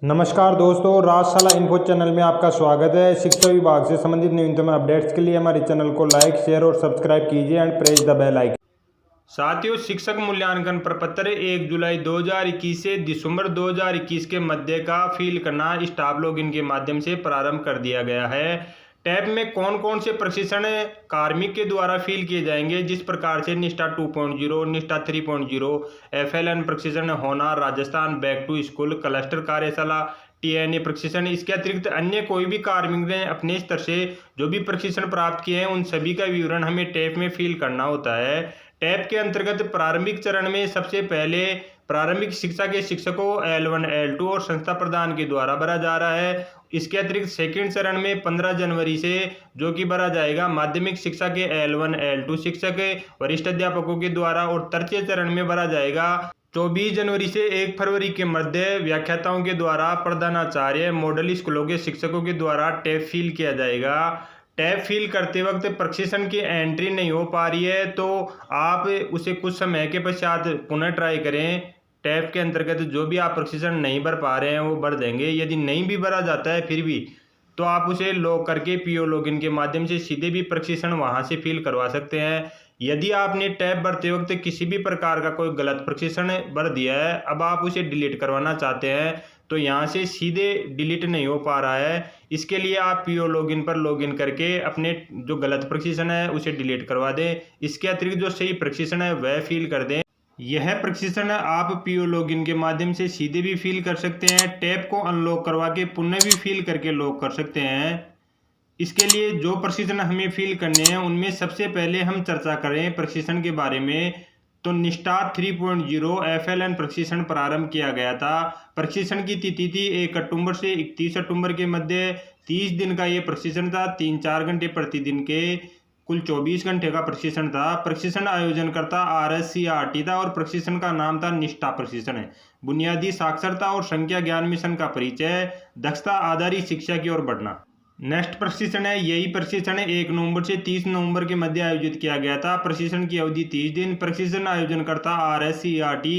नमस्कार दोस्तों, राजशाला info channel में आपका स्वागत है। शिक्षा विभाग से संबंधित न्यूनतम अपडेट्स के लिए हमारे चैनल को लाइक, शेयर और सब्सक्राइब कीजिए and press the bell icon. साथियों, शिक्षक मूल्यांकन प्रपत्र 1 जुलाई 2021 से दिसंबर 2021 के मध्य का फिल करना स्टाफ लॉगिन के माध्यम से प्रारंभ कर दिया गया है। टैब में कौन कौन से प्रशिक्षण कार्मिक के द्वारा फिल किए जाएंगे, जिस प्रकार से निष्ठा 2.0, निष्ठा 3.0, FLN प्रशिक्षण, होनार Rajasthan, back to school, cluster कार्यशाला, TNA प्रशिक्षण, इसके अतिरिक्त अन्य कोई भी कार्मिक ने अपने स्तर से जो भी प्रशिक्षण प्राप्त किए हैं उन सभी का विवरण हमें टैब में फिल करना होता है। टैब के अंतर्गत प्रारंभिक चरण में सबसे पहले प्रारंभिक शिक्षा के शिक्षकों L1, L2 और संस्था प्रधान के द्वारा भरा जा रहा है। इसके अतिरिक्त सेकंड चरण में 15 जनवरी से जो कि भरा जाएगा माध्यमिक शिक्षा के L1, L2 शिक्षक वरिष्ठ अध्यापकों के द्वारा, और तृतीय चरण में भरा जाएगा 24 जनवरी से 1 फरवरी के मध्य व्याख्याताओं के द्वारा, प्रधानाचार्य, मॉडल स्कूलों के शिक्षकों के द्वारा टैब फिल किया जाएगा। टैब फिल करते वक्त प्रशिक्षण की एंट्री नहीं हो पा रही है तो आप उसे कुछ समय के पश्चात पुनः ट्राई करें। टैब के अंतर्गत जो भी आप प्रशिक्षण नहीं भर पा रहे हैं वो भर देंगे। यदि नहीं भी भरा जाता है फिर भी तो आप उसे लॉग करके PO लॉगिन के माध्यम से सीधे भी प्रशिक्षण वहां से फिल करवा सकते हैं। यदि आपने टैब भरते वक्त किसी भी प्रकार का कोई गलत प्रशिक्षण भर दिया है, अब आप उसे डिलीट करवाना चाहते हैं तो यहाँ से सीधे डिलीट नहीं हो पा रहा है। इसके लिए आप PO लॉगिन पर लॉगिन करके अपने जो गलत प्रशिक्षण है उसे डिलीट करवा दें। इसके अतिरिक्त जो सही प्रशिक्षण है वह फिल कर दें। यह प्रशिक्षण आप PO लॉगिन के माध्यम से सीधे भी फिल कर सकते हैं, टैब को अनलॉक करवा के पुनः भी फिल करके लॉक कर सकते हैं। इसके लिए जो प्रशिक्षण हमें फिल करने हैं उनमें सबसे पहले हम चर्चा करें प्रशिक्षण के बारे में, तो निष्ठा 3.0 FLN प्रशिक्षण प्रारंभ किया गया था। प्रशिक्षण की तिथि थी 1 अक्टूबर से 31 अक्टूबर के मध्य। 30 दिन का ये प्रशिक्षण था, 3-4 घंटे प्रतिदिन के, कुल 24 घंटे का प्रशिक्षण था। प्रशिक्षण आयोजनकर्ता RSCRT था और प्रशिक्षण का नाम था निष्ठा प्रशिक्षण। बुनियादी साक्षरता और संख्या ज्ञान मिशन का परिचय, दक्षता आधारित शिक्षा की ओर बढ़ना। नेक्स्ट प्रशिक्षण है, यही प्रशिक्षण 1 नवंबर से 30 नवंबर के मध्य आयोजित किया गया था। प्रशिक्षण की अवधि 30 दिन। प्रशिक्षण आयोजनकर्ता RSCRT।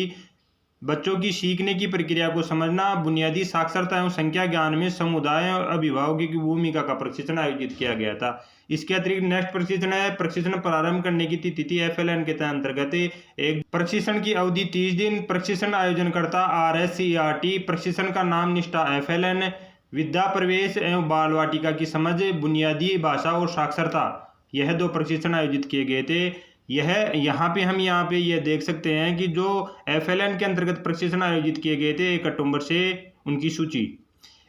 बच्चों की सीखने की प्रक्रिया को समझना, बुनियादी साक्षरता एवं संख्या ज्ञान में समुदाय और अभिभावकों की भूमिका का प्रशिक्षण आयोजित किया गया था। इसके अतिरिक्त नेक्स्ट प्रशिक्षण है, प्रशिक्षण प्रारंभ करने की तिथि FLN के अंतर्गत एक प्रशिक्षण की अवधि 30 दिन। प्रशिक्षण आयोजनकर्ता RSCRT। प्रशिक्षण का नाम निष्ठा FLN। विद्या प्रवेश एवं बाल वाटिका की समझ, बुनियादी भाषा और साक्षरता, यह 2 प्रशिक्षण आयोजित किए गए थे। यहाँ पे ये देख सकते हैं कि जो FLN के अंतर्गत प्रशिक्षण आयोजित किए गए थे 1 अक्टूबर से, उनकी सूची।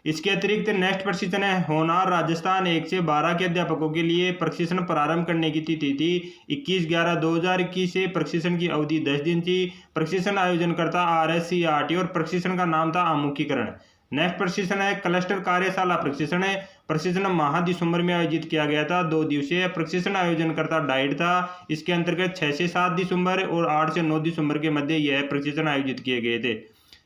इसके अतिरिक्त नेक्स्ट प्रशिक्षण है होनार राजस्थान 1 से 12 के अध्यापकों के लिए। प्रशिक्षण प्रारंभ करने की तिथि थी 21/11/2021 से। प्रशिक्षण की अवधि 10 दिन थी। प्रशिक्षण आयोजनकर्ता RSCRT और प्रशिक्षण का नाम था आमुखीकरण। नेक्स्ट प्रशिक्षण है क्लस्टर कार्यशाला प्रशिक्षण है। प्रशिक्षण माह दिसंबर में आयोजित किया गया था, 2 दिवसीय। प्रशिक्षण आयोजनकर्ता डाइट था। इसके अंतर्गत 6 से 7 दिसंबर और 8 से 9 दिसंबर के मध्य यह प्रशिक्षण आयोजित किए गए थे।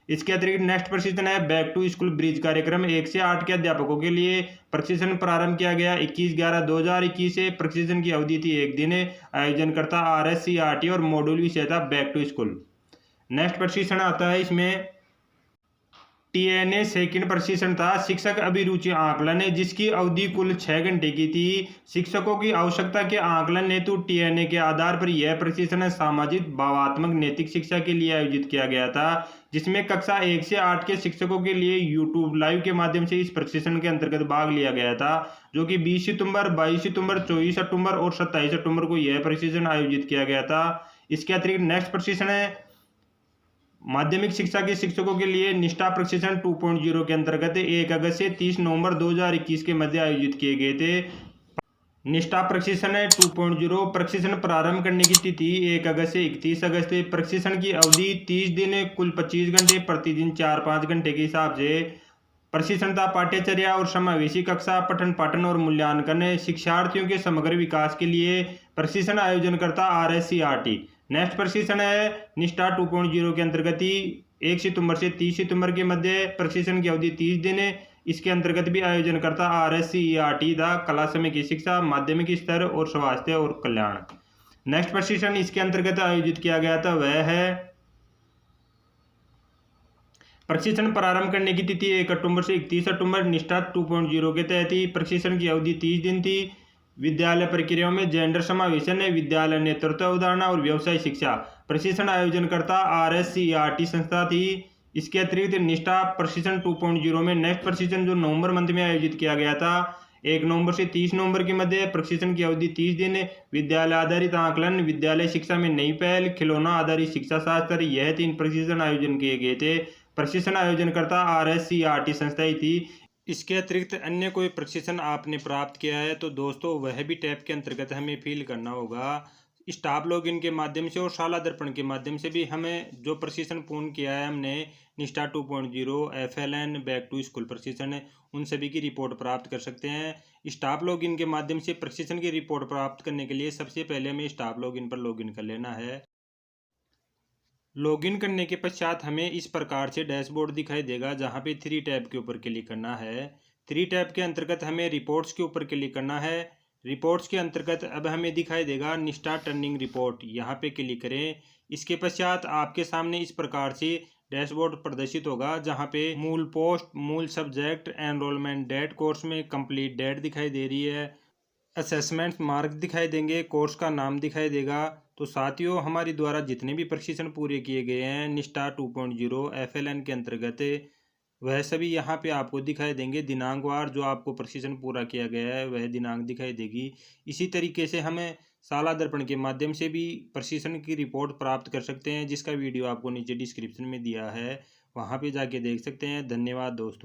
इसके अतिरिक्त नेक्स्ट प्रशिक्षण है बैक टू स्कूल ब्रिज कार्यक्रम 1 से 8 के अध्यापकों के लिए। प्रशिक्षण प्रारंभ किया गया 21/11/2021 से। प्रशिक्षण की अवधि थी 1 दिन। आयोजनकर्ता RSCRT और मॉड्यूल विषय था बैक टू स्कूल। नेक्स्ट प्रशिक्षण आता है इसमें TNA सेकंड प्रशिक्षण था, शिक्षक अभिरुचि आकलन, जिसकी अवधि कुल 6 घंटे की थी। शिक्षकों की आवश्यकता के आकलन हेतु TNA के आधार पर यह प्रशिक्षण सामाजिक, भावात्मक, नैतिक शिक्षा के लिए आयोजित किया गया था, जिसमें कक्षा 1 से 8 के शिक्षकों के लिए YouTube लाइव के माध्यम से इस प्रशिक्षण के अंतर्गत भाग लिया गया था, जो कि 20 सितंबर, 22 सितंबर, 24 अक्टूबर और 27 अक्टूबर को यह प्रशिक्षण आयोजित किया गया था। इसके अतिरिक्त नेक्स्ट प्रशिक्षण है माध्यमिक शिक्षा के शिक्षकों के लिए निष्ठा प्रशिक्षण 2.0 के अंतर्गत 1 अगस्त से 30 नवंबर 2021 के मध्य आयोजित किए गए थे। निष्ठा प्रशिक्षण 2.0 प्रशिक्षण प्रारंभ करने की तिथि 1 अगस्त से 31 अगस्त। प्रशिक्षण की अवधि 30 दिन, कुल 25 घंटे, प्रतिदिन 4-5 घंटे के हिसाब से। प्रशिक्षण था पाठ्यचर्या और समावेशी कक्षा, पठन पाठन और मूल्यांकन, शिक्षार्थियों के समग्र विकास के लिए। प्रशिक्षण आयोजनकर्ता RSCRT। नेक्स्ट प्रशिक्षण है निष्ठा 2.0 के अंतर्गत 1 सितंबर से 30 सितंबर के मध्य। प्रशिक्षण की अवधि 30 दिन। इसके अंतर्गत भी आयोजनकर्ता RSCRT था, कला समय की शिक्षा, माध्यमिक स्तर और स्वास्थ्य और कल्याण। नेक्स्ट प्रशिक्षण इसके अंतर्गत आयोजित किया गया था वह है प्रशिक्षण प्रारंभ करने की तिथि 1 अक्टूबर से 31 अक्टूबर। निष्ठा 2.0 के तहत ही प्रशिक्षण की अवधि 30 दिन थी। विद्यालय प्रक्रियाओं में जेंडर समावेशन, विद्यालय नेतृत्व अवधारणा और व्यवसाय शिक्षा। प्रशिक्षण आयोजनकर्ता RSCERT संस्था थी। इसके अतिरिक्त निष्ठा प्रशिक्षण 2.0 में नेक्स्ट प्रशिक्षण जो नवंबर मंथ में आयोजित किया गया था 1 नवंबर से 30 नवंबर के मध्य। प्रशिक्षण की अवधि 30 दिन। विद्यालय आधारित आकलन, विद्यालय शिक्षा में नई पहल, खिलौना आधारित शिक्षा शास्त्र, यह 3 प्रशिक्षण आयोजन किए गए थे। प्रशिक्षण आयोजनकर्ता RSCERT संस्था ही थी। इसके अतिरिक्त अन्य कोई प्रशिक्षण आपने प्राप्त किया है तो दोस्तों वह भी टैब के अंतर्गत हमें फिल करना होगा। स्टाफ लॉगिन के माध्यम से और शाला दर्पण के माध्यम से भी हमें जो प्रशिक्षण पूर्ण किया है हमने निष्ठा 2.0, FLN, बैक टू स्कूल प्रशिक्षण, उन सभी की रिपोर्ट प्राप्त कर सकते हैं। स्टाफ लॉगिन के माध्यम से प्रशिक्षण की रिपोर्ट प्राप्त करने के लिए सबसे पहले हमें स्टाफ लॉगिन पर लॉगिन कर लेना है। लॉगिन करने के पश्चात हमें इस प्रकार से डैशबोर्ड दिखाई देगा जहां पे 3 टैब के ऊपर क्लिक करना है। 3 टैब के अंतर्गत हमें रिपोर्ट्स के ऊपर क्लिक करना है। रिपोर्ट्स के अंतर्गत अब हमें दिखाई देगा निष्ठा टर्निंग रिपोर्ट, यहाँ पे क्लिक करें। इसके पश्चात आपके सामने इस प्रकार से डैशबोर्ड प्रदर्शित होगा जहाँ पे मूल पोस्ट, मूल सब्जेक्ट, एनरोलमेंट डेट, कोर्स में कंप्लीट डेट दिखाई दे रही है, असेसमेंट मार्क दिखाई देंगे, कोर्स का नाम दिखाई देगा। तो साथियों हमारे द्वारा जितने भी प्रशिक्षण पूरे किए गए हैं निष्ठा 2.0 FLN के अंतर्गत वह सभी यहाँ पे आपको दिखाई देंगे। दिनांकवार जो आपको प्रशिक्षण पूरा किया गया है वह दिनांक दिखाई देगी। इसी तरीके से हमें शाला दर्पण के माध्यम से भी प्रशिक्षण की रिपोर्ट प्राप्त कर सकते हैं जिसका वीडियो आपको नीचे डिस्क्रिप्शन में दिया है, वहाँ पे जाके देख सकते हैं। धन्यवाद दोस्तों।